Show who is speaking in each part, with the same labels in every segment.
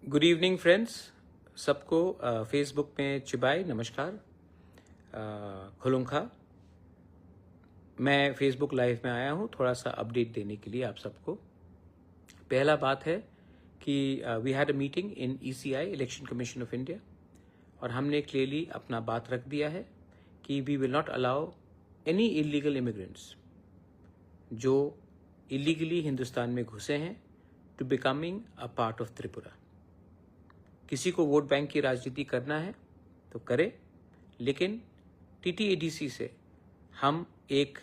Speaker 1: Good evening friends, सबको Facebook में चिबाई नमस्कार। खुलुंखा। मैं फेसबुक लाइव में आया हूँ थोड़ा सा अपडेट देने के लिए आप सबको। पहला बात है कि we had a meeting in ECI election commission of India और हमने क्लियरली अपना बात रख दिया है कि we will not allow any illegal immigrants जो इलीगली हिंदुस्तान में घुसे हैं to becoming a part of Tripura. किसी को वोट बैंक की राजनीति करना है तो करे, लेकिन TTADC से हम एक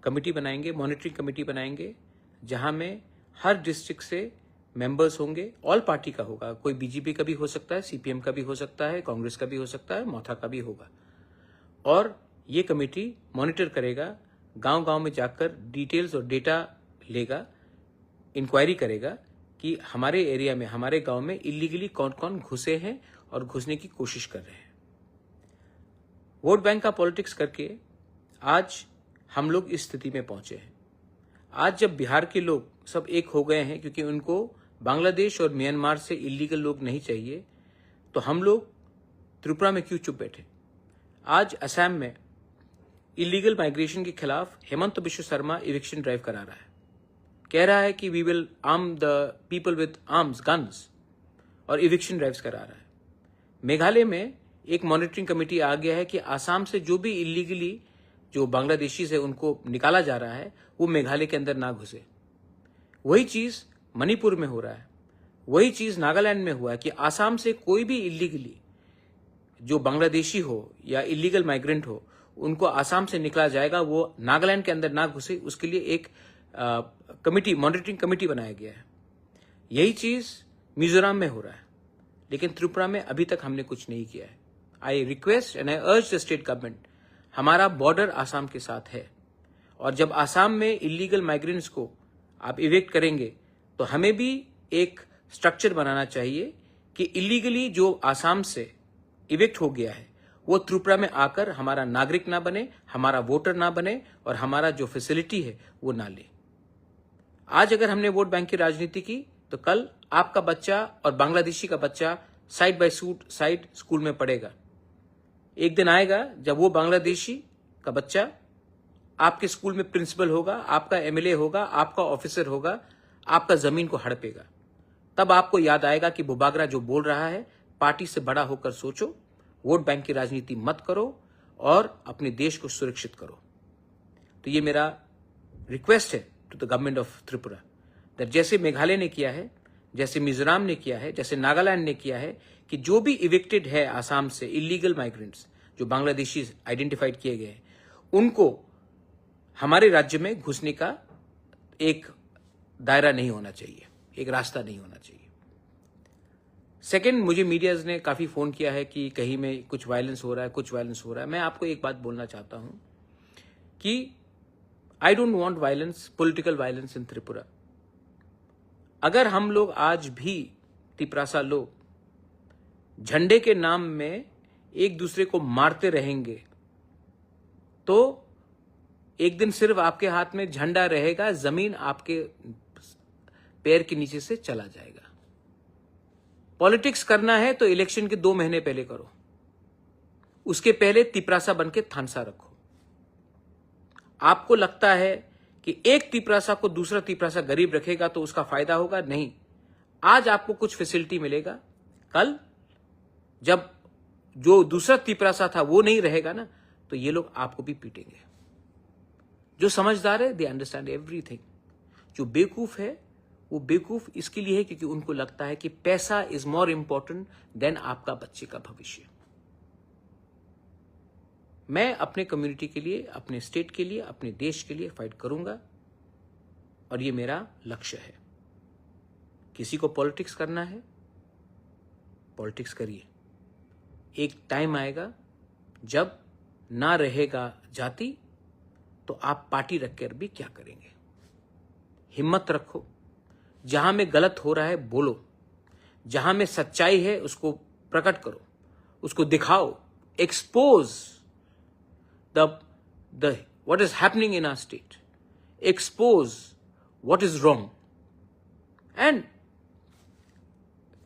Speaker 1: कमेटी बनाएंगे, मॉनिटरिंग कमेटी बनाएंगे, जहां में हर डिस्ट्रिक्ट से मेंबर्स होंगे। ऑल पार्टी का होगा, कोई बीजेपी का भी हो सकता है, CPM का भी हो सकता है, कांग्रेस का भी हो सकता है, मौथा का भी होगा। और ये कमेटी मॉनिटर करेगा, गांव-गांव में जाकर डिटेल्स और डेटा लेगा, इंक्वायरी करेगा कि हमारे एरिया में, हमारे गांव में इलीगली कौन कौन घुसे हैं और घुसने की कोशिश कर रहे हैं। वोट बैंक का पॉलिटिक्स करके आज हम लोग इस स्थिति में पहुंचे हैं। आज जब बिहार के लोग सब एक हो गए हैं क्योंकि उनको बांग्लादेश और म्यांमार से इलीगल लोग नहीं चाहिए, तो हम लोग त्रिपुरा में क्यों चुप बैठे। आज असम में इलीगल माइग्रेशन के खिलाफ हेमंत बिश्व शर्मा इविक्शन ड्राइव करा रहा है, कह रहा है कि we will arm the people with arms, guns, और इविक्शन ड्राइव्स करा रहा है। मेघालय में एक मॉनिटरिंग कमेटी आ गया है कि आसाम से जो भी इलीगली जो बांग्लादेशी से उनको निकाला जा रहा है वो मेघालय के अंदर ना घुसे। वही चीज मणिपुर में हो रहा है, वही चीज नागालैंड में हुआ है कि आसाम से कोई भी इलीगली जो बांग्लादेशी हो या इलीगल माइग्रेंट हो उनको आसाम से निकला जाएगा, वो नागालैंड के अंदर ना घुसे, उसके लिए एक कमिटी, मॉनिटरिंग कमिटी बनाया गया है। यही चीज मिजोरम में हो रहा है, लेकिन त्रिपुरा में अभी तक हमने कुछ नहीं किया है। आई रिक्वेस्ट एंड आई अर्ज द स्टेट गवर्नमेंट, हमारा बॉर्डर आसाम के साथ है और जब आसाम में इलीगल माइग्रेंट्स को आप इवेक्ट करेंगे तो हमें भी एक स्ट्रक्चर बनाना चाहिए कि इलीगली जो आसाम से इवेक्ट हो गया है वो त्रिपुरा में आकर हमारा नागरिक ना बने, हमारा वोटर ना बने और हमारा जो फैसिलिटी है वो ना ले। आज अगर हमने वोट बैंक की राजनीति की तो कल आपका बच्चा और बांग्लादेशी का बच्चा साइड बाय साइड स्कूल में पढ़ेगा। एक दिन आएगा जब वो बांग्लादेशी का बच्चा आपके स्कूल में प्रिंसिपल होगा, आपका MLA होगा, आपका ऑफिसर होगा, आपका जमीन को हड़पेगा। तब आपको याद आएगा कि बुबागरा जो बोल रहा है, पार्टी से बड़ा होकर सोचो, वोट बैंक की राजनीति मत करो और अपने देश को सुरक्षित करो। तो ये मेरा रिक्वेस्ट है to the government of Tripura, that जैसे मेघालय ने किया है, जैसे मिजोरम ने किया है, जैसे नागालैंड ने किया है, कि जो भी इविक्टेड है आसाम से इलीगल माइग्रेंट्स जो बांग्लादेशी आइडेंटिफाइड किए गए हैं, उनको हमारे राज्य में घुसने का एक दायरा नहीं होना चाहिए, एक रास्ता नहीं होना चाहिए। सेकेंड, मुझे मीडियाज ने काफी फोन किया है कि कहीं में कुछ वायलेंस हो रहा है, कुछ वायलेंस हो रहा है। मैं आपको एक बात बोलना चाहता हूं कि I don't want violence, political violence in Tripura. अगर हम लोग आज भी तिपरासा लोग झंडे के नाम में एक दूसरे को मारते रहेंगे तो एक दिन सिर्फ आपके हाथ में झंडा रहेगा, जमीन आपके पैर के नीचे से चला जाएगा। पॉलिटिक्स करना है तो इलेक्शन के 2 महीने पहले करो, उसके पहले तिपरासा बन के थानसा रखो। आपको लगता है कि एक तिपरासा को दूसरा तिपरासा गरीब रखेगा तो उसका फायदा होगा? नहीं। आज आपको कुछ फैसिलिटी मिलेगा, कल जब जो दूसरा तिपरासा था वो नहीं रहेगा ना, तो ये लोग आपको भी पीटेंगे। जो समझदार है दे अंडरस्टैंड एवरीथिंग। जो बेवकूफ है वो बेवकूफ इसके लिए है क्योंकि उनको लगता है कि पैसा इज मोर इंपॉर्टेंट देन आपका बच्चे का भविष्य। मैं अपने कम्युनिटी के लिए, अपने स्टेट के लिए, अपने देश के लिए फाइट करूंगा और ये मेरा लक्ष्य है। किसी को पॉलिटिक्स करना है, पॉलिटिक्स करिए। एक टाइम आएगा जब ना रहेगा जाति तो आप पार्टी रखकर भी क्या करेंगे। हिम्मत रखो, जहां में गलत हो रहा है बोलो, जहां में सच्चाई है उसको प्रकट करो, उसको दिखाओ, expose the what is happening in our state, expose what is wrong and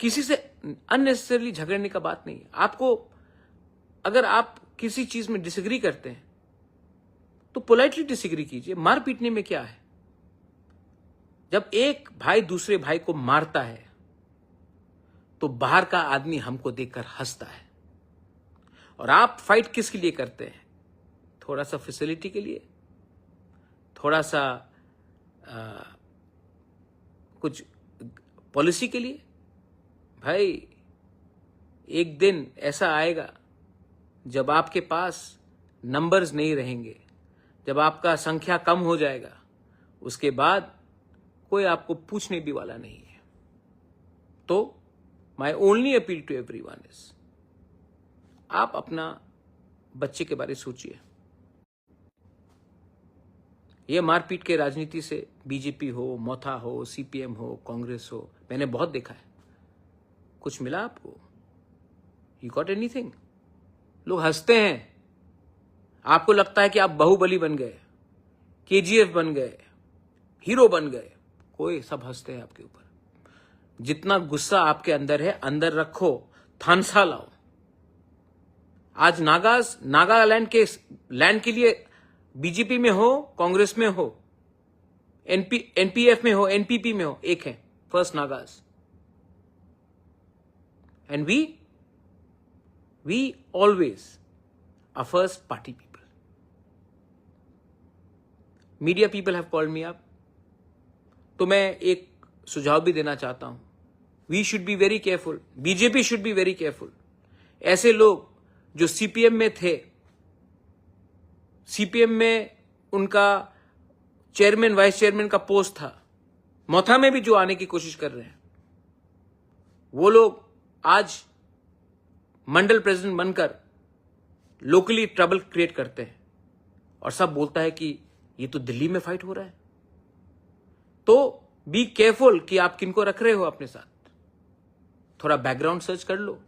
Speaker 1: किसी से अननेसेसरली झगड़ने का बात नहीं है। आपको अगर आप किसी चीज में डिसएग्री करते हैं तो पोलाइटली डिसएग्री कीजिए। मार पीटने में क्या है? जब एक भाई दूसरे भाई को मारता है तो बाहर का आदमी हमको देखकर हंसता है। और आप फाइट किसके लिए करते हैं? थोड़ा सा फैसिलिटी के लिए, थोड़ा सा कुछ पॉलिसी के लिए। भाई एक दिन ऐसा आएगा जब आपके पास नंबर्स नहीं रहेंगे, जब आपका संख्या कम हो जाएगा, उसके बाद कोई आपको पूछने भी वाला नहीं है। तो my only appeal to everyone is, आप अपना बच्चे के बारे में सोचिए। ये मारपीट के राजनीति से बीजेपी हो, मोथा हो, सीपीएम हो, कांग्रेस हो, मैंने बहुत देखा है। कुछ मिला आपको? You got anything? लोग हंसते हैं। आपको लगता है कि आप बाहुबली बन गए, केजीएफ बन गए, हीरो बन गए। कोई सब हंसते हैं आपके ऊपर। जितना गुस्सा आपके अंदर है, अंदर रखो, थानसा लाओ। आज नागालैंड के लैंड के लिए बीजेपी में हो, कांग्रेस में हो, एनपीएफ में हो, एनपीपी में हो, एक है first Nagas. And we always are first party people. Media people have called me up, तो मैं एक सुझाव भी देना चाहता हूं। We should be very careful, BJP should be very careful. ऐसे लोग जो सीपीएम में थे, सीपीएम में उनका चेयरमैन वाइस चेयरमैन का पोस्ट था, मोथा में भी जो आने की कोशिश कर रहे हैं, वो लोग आज मंडल प्रेसिडेंट बनकर लोकली ट्रबल क्रिएट करते हैं और सब बोलता है कि ये तो दिल्ली में फाइट हो रहा है। तो बी केयरफुल कि आप किनको रख रहे हो अपने साथ। थोड़ा बैकग्राउंड सर्च कर लो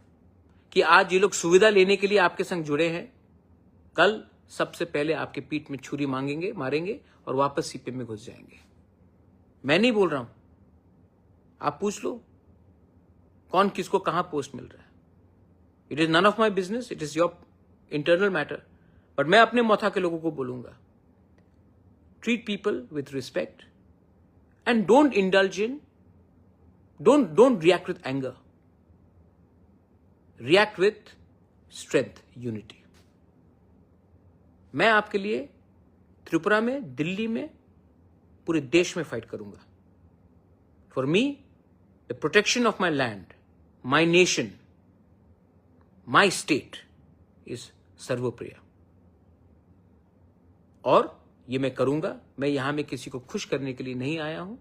Speaker 1: कि आज ये लोग सुविधा लेने के लिए आपके संग जुड़े हैं, कल सबसे पहले आपके पीठ में छुरी मारेंगे और वापस सीपीएम में घुस जाएंगे। मैं नहीं बोल रहा हूं, आप पूछ लो कौन किसको कहां पोस्ट मिल रहा है। It is none of my business, it is your internal matter. But मैं अपने मोथा के लोगों को बोलूंगा, treat people with respect and don't indulge in, don't react with anger, react with strength, unity. मैं आपके लिए त्रिपुरा में, दिल्ली में, पूरे देश में फाइट करूंगा। For me the protection of my land, my nation, my state is सर्वोप्रिय। और ये मैं करूंगा। मैं यहां में किसी को खुश करने के लिए नहीं आया हूं।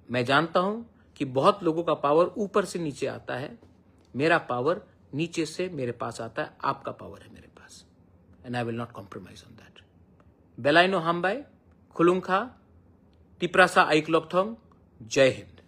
Speaker 1: मैं जानता हूं कि बहुत लोगों का पावर ऊपर से नीचे आता है, मेरा पावर नीचे से मेरे पास आता है। आपका पावर है मेरे पास, and I will not compromise on that. Belaino Hambai, Khulungkha, Tiprasa Aiklokthong, Jai Hind.